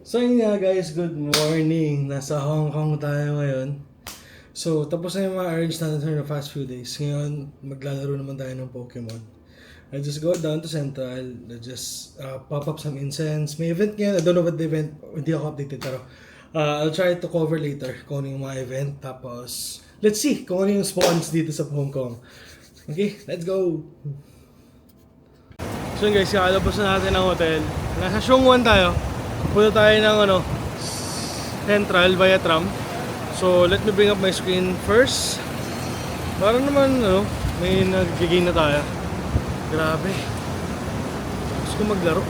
So yun nga guys, good morning. Nasa Hong Kong tayo ngayon. So tapos na yung mga errands natin for the past few days. Ngayon, maglalaro naman tayo ng Pokemon. I just go down to Central, I just pop up some incense. May event ngayon, I don't know what the event, hindi ako updated pero I'll try to cover later kung ano yung mga event. Tapos, let's see kung ano yung spawns dito sa Hong Kong. Okay, let's go! So yun guys, kakalabas na natin ng hotel. Nasa Shongwan tayo. Punta tayo ng Central via tram. So let me bring up my screen first. Para naman may nag-gain na tayo. Grabe. Gusto ko maglaro.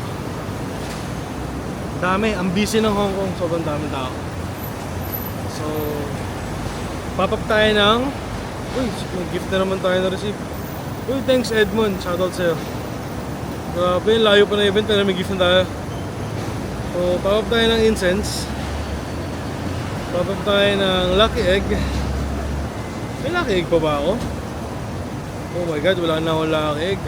Dami, ang busy ng Hong Kong. Sobrang dami tao. So pop up tayo ng may gift na naman tayo na-receive. Thanks Edmond. Shoutout sa'yo. Grabe, layo pa na event pero may gift na tayo. So, pop up tayo ng incense. Pop up tayo ng lucky egg. May lucky egg pa ba ako? Oh my god, wala na akong lucky egg.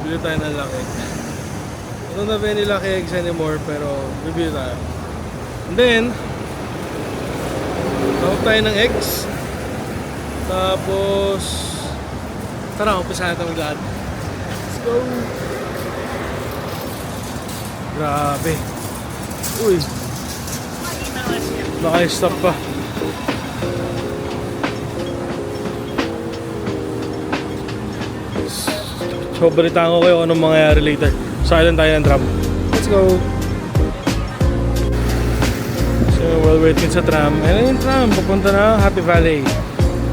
Bili tayo ng lucky egg. I don't have any lucky eggs anymore, pero bibili tayo. And then, pop up tayo ng eggs. Tapos, tara, umpisa natin maglakad. Let's go! Grabe. Uy. Naka-stop pa. So, balitaan ko kayo kung anong mangyayari later. Silent tayo ng tram. Let's go! So, while waiting sa tram, ayun yung tram. Papunta na Happy Valley.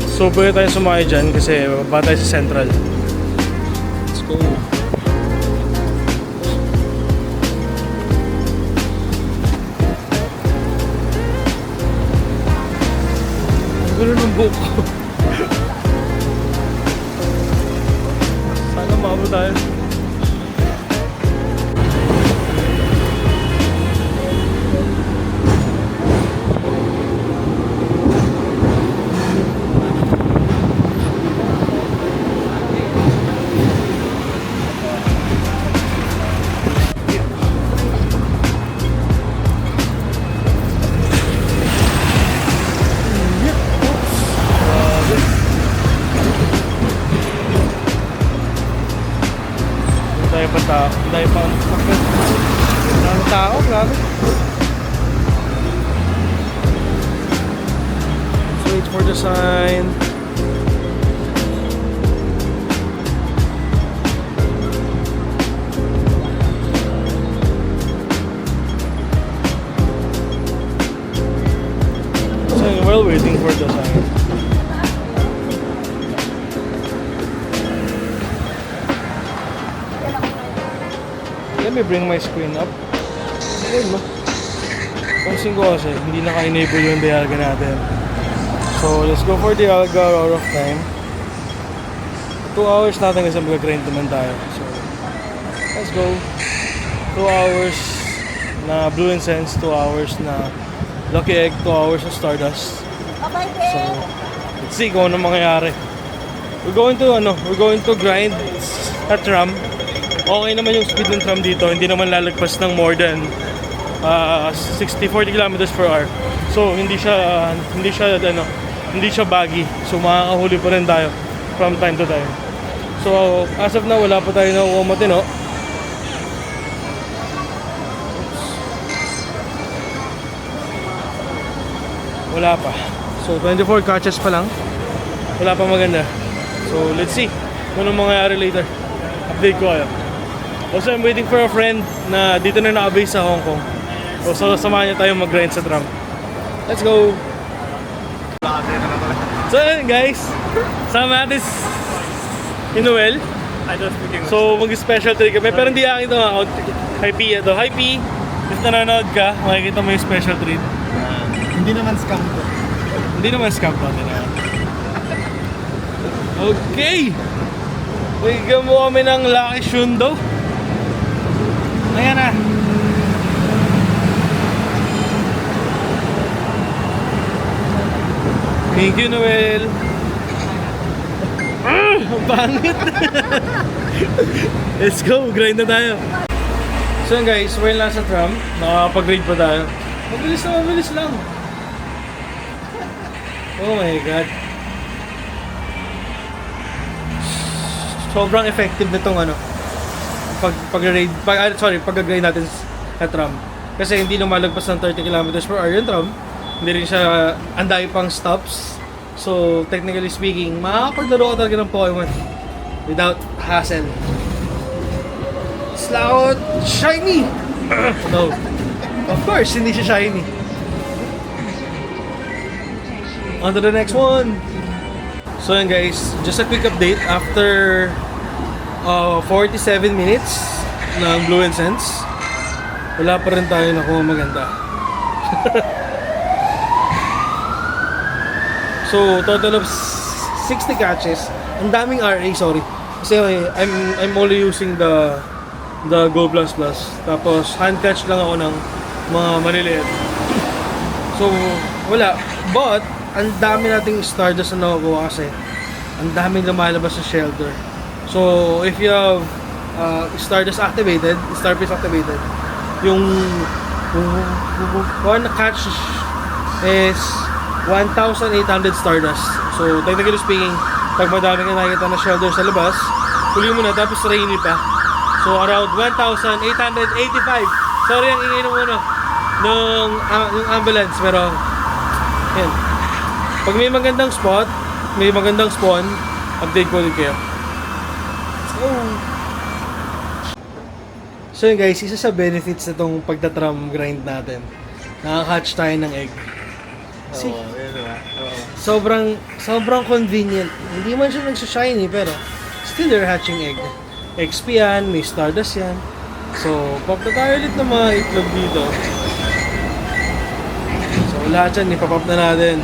So, pwede tayo sumakay dyan kasi baba tayo sa Central. Let's go! Gulo ng buhok ko. Sana maabot tayo. Dahil pa ang tao, grabe. Let's wait for the sign. So while waiting for the sign, let me bring my screen up. Ayun mo. Pansin ko kasi, hindi naka-enable yung Dialga natin. So, let's go for Dialga out of time. 2 hours natin kasi mag-grind naman tayo. So, let's go. 2 hours na Blue Incense, 2 hours na Lucky Egg, 2 hours na Stardust. So, let's see kung ano mangyayari. We're going to grind at tram. Okay naman yung speed ng tram dito, hindi naman lalagpas ng more than 40 kilometers per hour. So hindi siya baggy. So makakahuli pa rin tayo from time to time. So as of now, wala pa tayo nakukuha matino. Wala pa. So 24 catches pa lang. Wala pa maganda. So let's see kung anong mangyayari later. Update ko kayo. Also, I'm waiting for a friend na dito na naka-base sa Hong Kong. So, samahan niya tayo mag-grind sa tram. Let's go! So, yun guys. Sama natin si Noel. So, mag-special trade kami. Pero hindi akin ito account. Hi P ito. Hi P! If nanonood ka, makikita mo yung special trade. Hindi naman scam to. Hindi naman scam to. Okay! Bigyan mo kami ng Lucky Shundo. Ayan na. Thank you, Noel. Ang pangit. Let's go, grind na tayo. So yun guys, we're lang sa tram. Nakapag-grade pa tayo. Mabilis lang. Oh my god. Sobrang effective nitong ano. Pag-grade natin sa tram. Kasi hindi lumalagpas ng 30 kilometers per hour yung tram. Hindi rin siya anday pang stops. So, technically speaking, makakapaglaro ka talaga ng Pokemon without hassle. Slout shiny! No. Of course, hindi siya shiny. On to the next one. So yun guys, just a quick update after 47 minutes ng Blue Incense. Wala pa rin tayo nakuha maganda. So, total of 60 catches. Ang daming RA, sorry. Kasi I'm only using the Go Plus Plus. Tapos, hand catch lang ako ng mga maliliit. So, wala. But, ang dami nating Stardust na nakukuha kasi ang daming lumalabas sa shelter. So, if you have Stardust activated, Star Piece activated, yung one catch is 1,800 Stardust. So, technically speaking, pag madami ka nakikita na shelter sa labas, huli mo na, tapos rainy pa. So, around 1,885. Sorry ang ingay nung yung ambulance, pero yan. Pag may magandang spot, may magandang spawn, update ko ulit kayo. So yun guys, isa sa benefits nitong pagtatram grind natin, nakaka-hatch tayo ng egg. See? Sobrang convenient. Hindi man siya nagsa-shiny pero still you're hatching egg. XP yan, may Stardust yan. So, pop na tayo ulit ng mga itlog dito. So, lahat yan, ipapop na natin.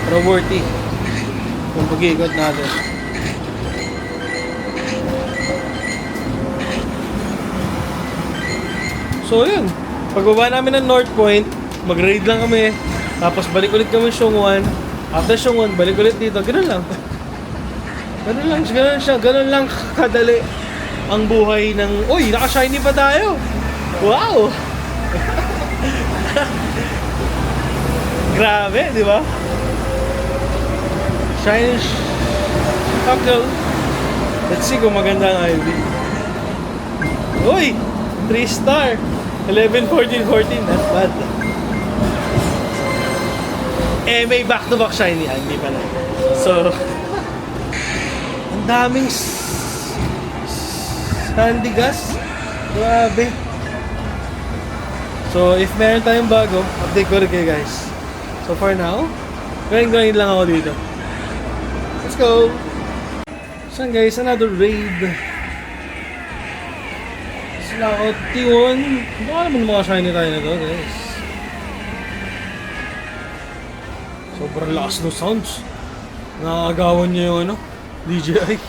Para worthy yung pag-iikot natin. So, yun. Pagbaba namin ng North Point, mag-raid lang kami. Tapos balik ulit kami Xiongwan. After Xiongwan, balik ulit dito. Ganun lang. Ganun lang kadali ang buhay ng... Uy, naka-shiny pa tayo! Wow! Grabe, di ba? Shiny Shuckle. Let's see kung maganda ang IV. Uy! 3 star! 11, 14, 14. Not bad. Eh, may back-to-back shiny. Hindi pala. So, ang daming Sandigas. Grabe. So, if meron tayong bago, update ko rin kayo guys. So, for now, grind lang ako dito. Let's go! So, guys, another raid. Slout T1. Baka naman mga shiny tayo na to, guys. Sobrang lakas ng sounds. Nakakagawan niya yung ano, DJI.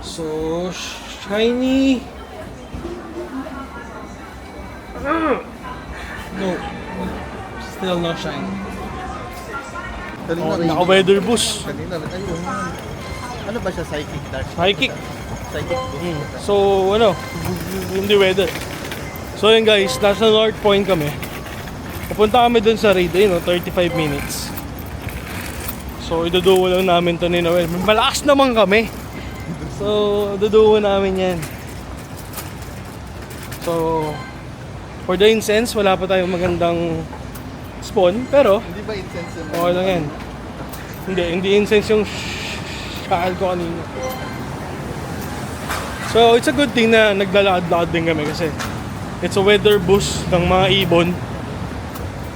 So, shiny. No. Still not shiny. Kanina, naka-weather boost. Kanina, ayun. Ano ba siya? Psychic Dark? Psychic. Psychic boost. So, ano, hindi weather. So yun guys, nasa North Point kami. Pupunta kami dun sa raid, 35 minutes. So, iduduwa lang namin to ni Noel. Malakas naman kami. So, iduduwa namin yan. So, for the incense, wala pa tayong magandang spawn, pero Hindi ba incense yun? okay lang yan. Hindi incense yung shackle ko kanina. So, it's a good thing na naglalakad-lakad din kami kasi it's a weather boost ng mga ibon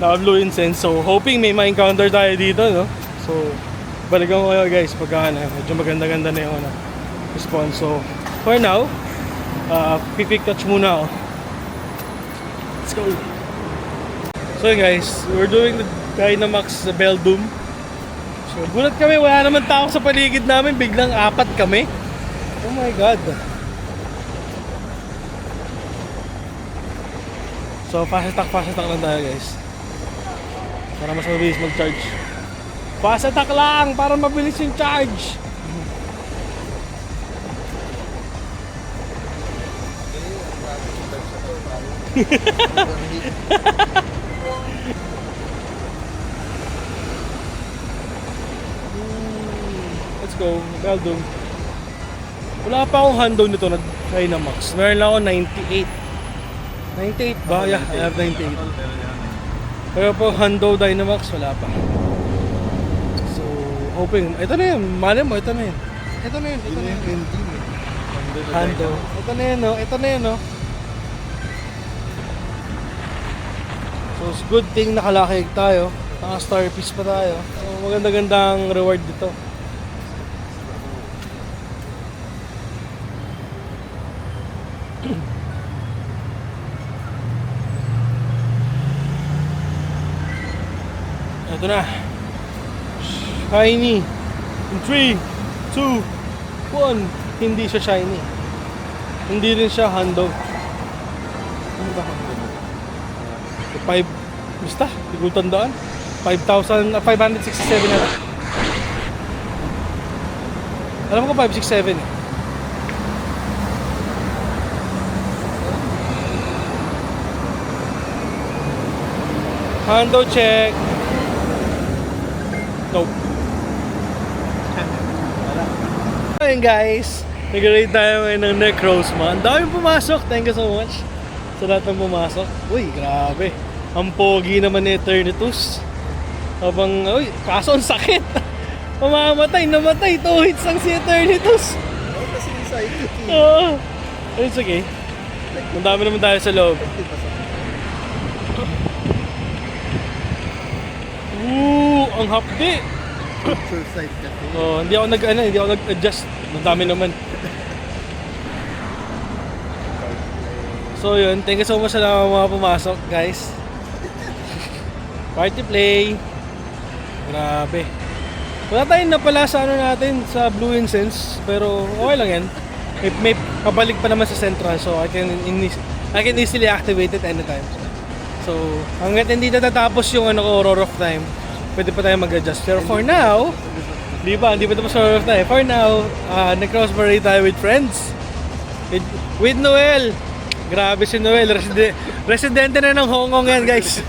na blue incense. So, hoping may ma-encounter tayo dito, no? So, balikan ko kayo guys pagka medyo maganda-ganda na yung response. So, for now, pick touch muna ako. Let's go! So yun guys, we're doing the Dynamax Beldum. So gulat kami, wala naman tao sa paligid namin, biglang 4 kami. Oh my god. So fast attack lang tayo guys. Para mas mabilis mag-charge. Fast attack lang para mabilis yung charge. Let's go, Beldum. Wala pa akong handle nito na Dynamax. Meron lang ako 98. 98 ba? Yeah, I have 98. Pero po Hando Dynamax, wala pa. So, hoping, ito na yun, mali mo, ito na yun. Ito na yun, ito na yun. Hando. Ito na yun, no? Ito na yun, no? So, it's good thing nakalakig tayo. Naka-star piece pa tayo. So, maganda-gandang reward dito. Ito na. Shiny. In 3, 2, 1. Hindi siya shiny. Hindi rin siya Hando. Ano ba Hando? 5, basta, hindi ko tandaan. 5,567 na. Alam ko 567 eh. Hando check. Nope. Ayun guys, nag-rate tayo ngayon ng Necrozma. Ang daming pumasok, thank you so much sa lahat ng pumasok. Uy, grabe. Ang pogi naman ni Eternatus. Habang, uy, kaso ang sakit. Mamamatay, namatay. 2 hits lang si Eternatus. Oo, kasi yung psychic eh. Oo. It's okay. Ang dami naman tayo sa loob. Ang hapdi. Culture side kasi. Oh, hindi ako nag-adjust. Ang dami naman. So yun, thank you so much sa mga pumasok, guys. Party play. Grabe. Wala tayong napala sa ano natin, sa Blue Incense, pero okay lang yan. May pabalik pa naman sa Central, so I can easily activate it anytime. So, hanggat hindi natatapos yung Roar of Time, pwede pa tayo mag-adjust. Pero for now, hindi pa tapos sa Roar of Time. For now, nag-crossbury tayo with friends. With Noel. Grabe si Noel. Residente na ng Hong Kong yan, guys.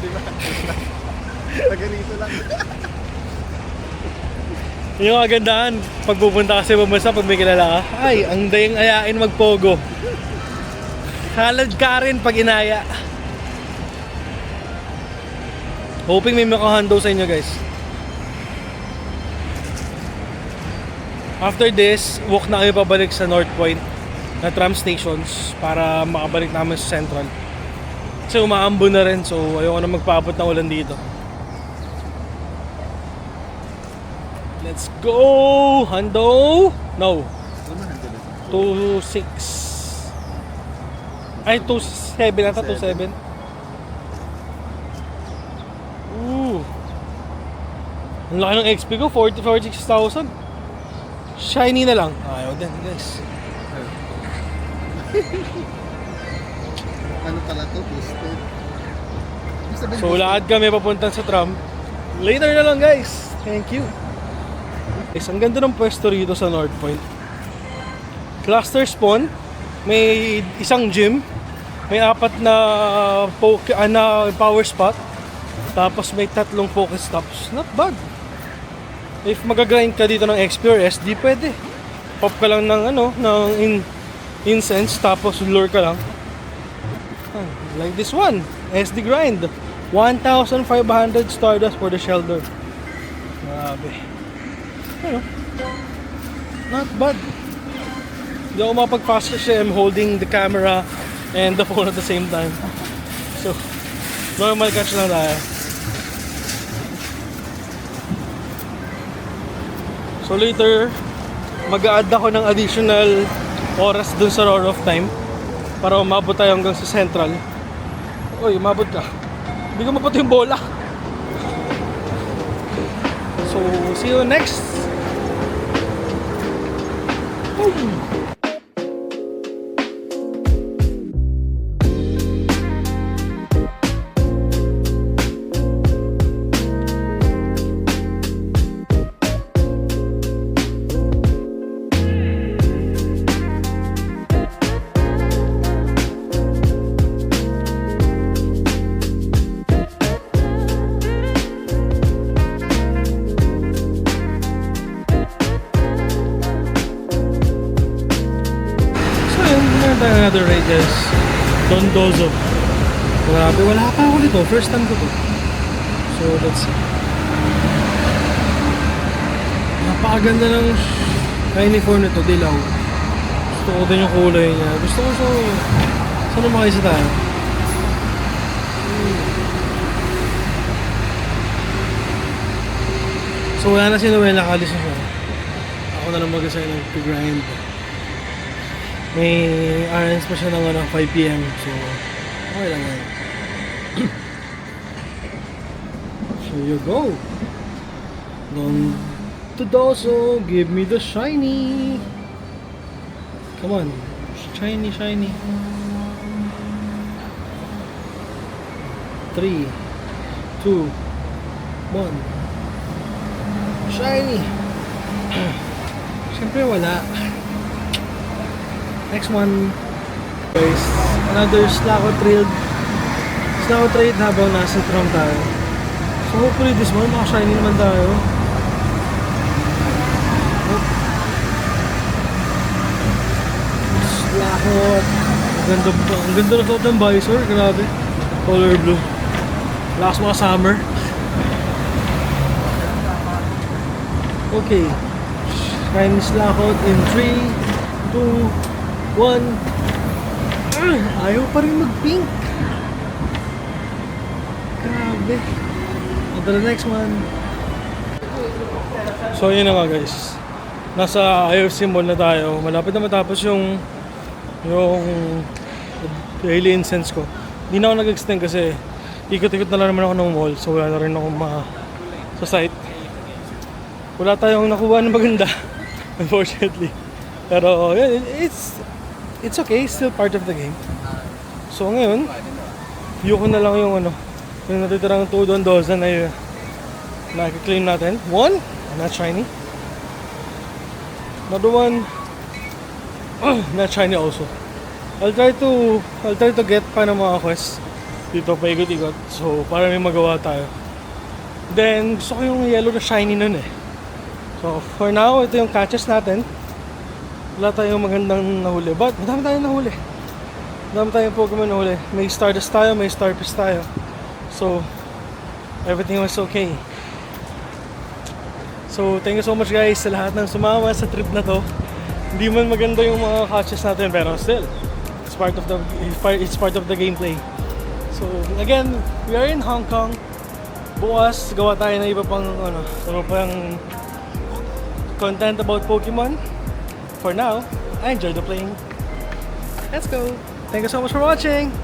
Taganito lang. Yung kagandahan, pag pupunta ka sa ibang bansa, pag may kilala ka, ay, ang dayang ayain magpogo. Halad ka rin pag inaya. Hoping may makahando sa inyo, guys. After this, walk na kayo pabalik sa North Point na tram stations para makabalik namin sa Central. Kasi umaambo na rin, so ayoko na magpaabot ng ulan dito. Let's go! Hando! No. 2.6. Ay, 2.7 ata, 2.7. Ang laki ng XP ko, 46,000. Shiny na lang. Ayaw din, guys. Ano pala to? Boosted. So, lahat kami papuntan sa tram. Later na lang, guys. Thank you. Guys, ang ganda ng pwesto rito sa North Point. Cluster spawn. May isang gym. May 4 na power spot. Tapos may 3 Pokestops. Not bad. If magagrind ka dito ng XP or SD, pwede. Pop ka lang ng incense, tapos lure ka lang. Like this one, SD grind. 1,500 Stardust for the shelter. Grabe. Ano? Not bad. Hindi ako mapag-fast kasi I'm holding the camera and the phone at the same time. So, normal catch lang tayo. So later, mag-a-add ako ng additional oras dun sa Roar of Time para umabot tayo hanggang sa Central. Uy, umabot ka. Hindi ko mapato yung bola. So, see you next. tayo another raid guys. Dondozo. Grabe, wala pa ako dito. First time ko to. So, let's see. Napakaganda ng uniform nito, dilaw. Gusto ko din yung kulay niya. Gusto ko so... Saan naman kayo tayo? So wala na si Noel, nakalis na siya. Ako na lang mag-assign ng grind. May errands pa siya ng 5 PM. So, okay lang yan. Here you go. Don Dozo, give me the shiny. Come on. Shiny, shiny. 3, 2, 1. Shiny! Siyempre wala. Next one. Guys, another Slacko trade habang nasa tram tayo. So hopefully this one, maka-shiny naman tayo. Slacko. Ang ganda na suot ng visor, grabe. Color blue. Lakas mga summer. Okay. Shiny Slacko in 3, 2, 1. Ayaw pa rin mag-pink. Grabe. On to the next one. So yun na nga guys. Nasa IFC Mall na tayo. Malapit na matapos yung daily incense ko. Hindi na ako nag-extend kasi ikot-ikot na lang naman ako ng mall. So wala na rin ako sa site. Wala tayong nakuha ng maganda, unfortunately. Pero yeah, it's okay, it's still part of the game. So ngayon, view ko na lang yung yung natitirang 2 Dondozo na na-claim natin. 1, not shiny. Another one, not shiny also. I'll try to get pa ng mga quests dito pa ikot-ikot. So para may magawa tayo. Then gusto ko yung yellow na shiny nun eh. So, for now, ito yung catches natin. Wala tayong magandang nahuli. But, madami tayong nahuli. Madami tayong Pokemon nahuli. May Stardust tayo, may Starfish tayo. So, everything was okay. So, thank you so much guys sa lahat ng sumama sa trip na to. Hindi man maganda yung mga catches natin, pero still, it's part of the gameplay. So, again, we are in Hong Kong. Bukas, gawa tayo ng iba pang content about Pokemon. For now, I enjoyed the playing. Let's go! Thank you so much for watching!